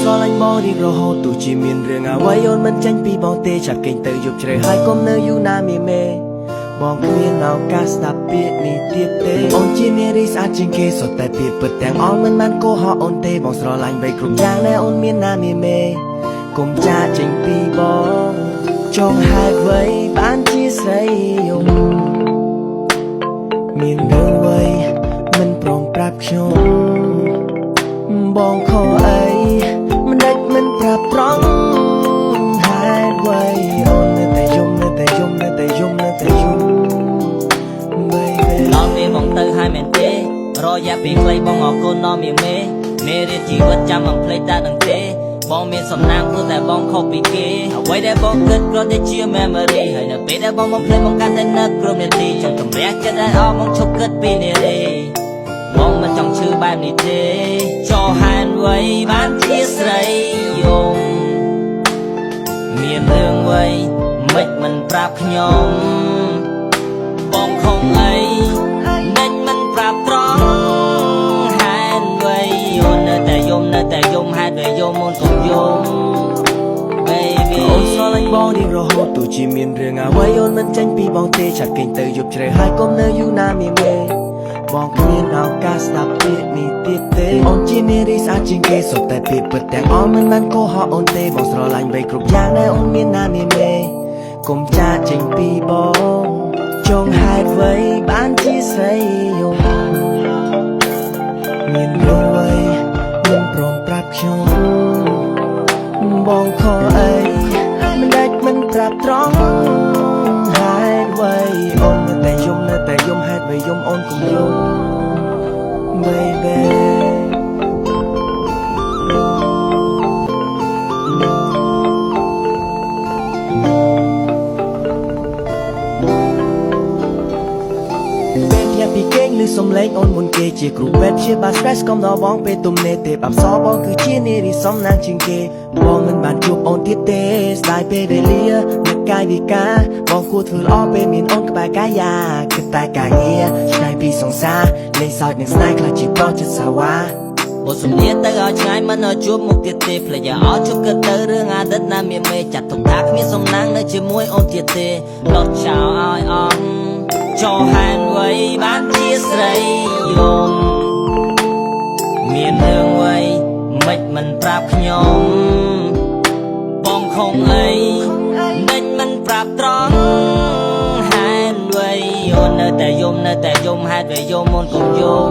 ស្រឡាញ់បងរៀងរហូតទោះជាមានរឿងអ្វីអូនមិនចាញ់ពីបងទេចាត់គេងទៅយប់ជ្រៅហើយកុំនៅយូរណាមេមេបងគ្មានឱកាសស្ដាប់ពាក្យនេះទៀតទេអូនជានារីស្អាតជាងគេសុទ្ធតែពាក្យពិតទាំងអស់មិនបានកុហកអូនទេបងស្រឡាញ់បីគ្រប់យ៉ាងណែអូនមានណាមេមេកុំចាចេញពីបងចង់ហេតុអ្វីបានជាស្រីយំមានរឿងអ្វីមិនព្រមប្រាប់ខ្ញុំបងខកអីមិនដេចមិនប្រាប់ត្រង់ហេតុអ្វីអូននៅតែយំនៅតែយំនៅតែយំនៅតែយំ baby ដល់ពេលបងទៅហើយមែនទេរយៈពេលខ្លីបងអរគុណដល់មានមេរៀនជីវិតចាំមិនភ្លេចតែនឹងទេបងមានសំណាងព្រោះតែបងខុសពីគេអ្វីដែលបងគិតគ្រាន់តែជា memory ហើយនៅពេលដែលបងភ្លេចបងកាន់តែនឹកគ្រប់នាទីចង់តម្រះចិត្តឲ្យអស់មកឈប់គិតពីនារីបងមិនចង់ឈឺបែបនេះទេចោលហេតុអ្វីបានជាស្រីយំមានរឿងអ្វីមិនប្រាប់ខ្ញុំបងខំអីមិនប្រាប់ត្រង់ហេតុអ្វីអូននៅតែយំហេតុអ្វីយំអូនកុំយំ baby អូនស្រឡាញ់បងរៀងរហូតទោះជាមានរឿងអ្វីអូនមិនចាញ់ពីបងទេឆាប់គេងទៅយប់ជ្រៅហើយកុំនៅយូរណាមេមេបងគ្មានឱកាសស្ដាប់ពាក្យនេះទៀតទេអូនជានារីស្អាតជាងគេសុទ្ធតែពាក្យពិតទាំងអស់មិនបានកុហកអូនទេបងស្រឡាញ់បីគ្រប់យ៉ាងណែអូនមានណាមេមេកុំចាចេញពីបងចង់ហេតុអ្វីបានជាស្រីយំមានរឿងអ្វីមិនព្រមប្រាប់ខ្ញុំបងខកអីមិនដេចមិនប្រាប់ត្រង់ហេតុអ្វីអូននៅតែយំហេតុអ្វីយំអូនកុំយំ baby ពីគេងឬសំឡេងអូនមុនគេជាគ្រូពេទ្យព្យាបាល stress កុំដល់បងពេលទំនេរទេបាប់សបងគឺជានារីសំណាងជាងគេបងមិនបានជួបអូនទៀតទេស្ដាយពេលវេលានឹកកាយវិការបងគួរធ្វើល្អពេលមានអូនក្បែរកាយាគិតតែការងារឆ្ងាយពីសង្សារលេងសើចនឹងស្នេហ៍ខ្លះជាប្រុសចិត្តសាវ៉ាបទសំនៀងទៅឲ្យឆ្ងាយមិនឲ្យជួបមុខទៀតទេភ្លេចឲ្យអស់ជប់គិតទៅរឿងអតីតណាមានមេចាត់ទុកថាគ្មានសំណាងនៅជាមួយអូនទៀតទេលត់ចោលឲ្យអស់ចោលហេតុអ្វីបានជាស្រីយំមានរឿងអ្វីមិនប្រាប់ខ្ញុំបងខំអីមិនប្រាប់ត្រង់ហេតុអ្វីអូននៅតែយំហេតុអ្វីយំអូនកុំយំ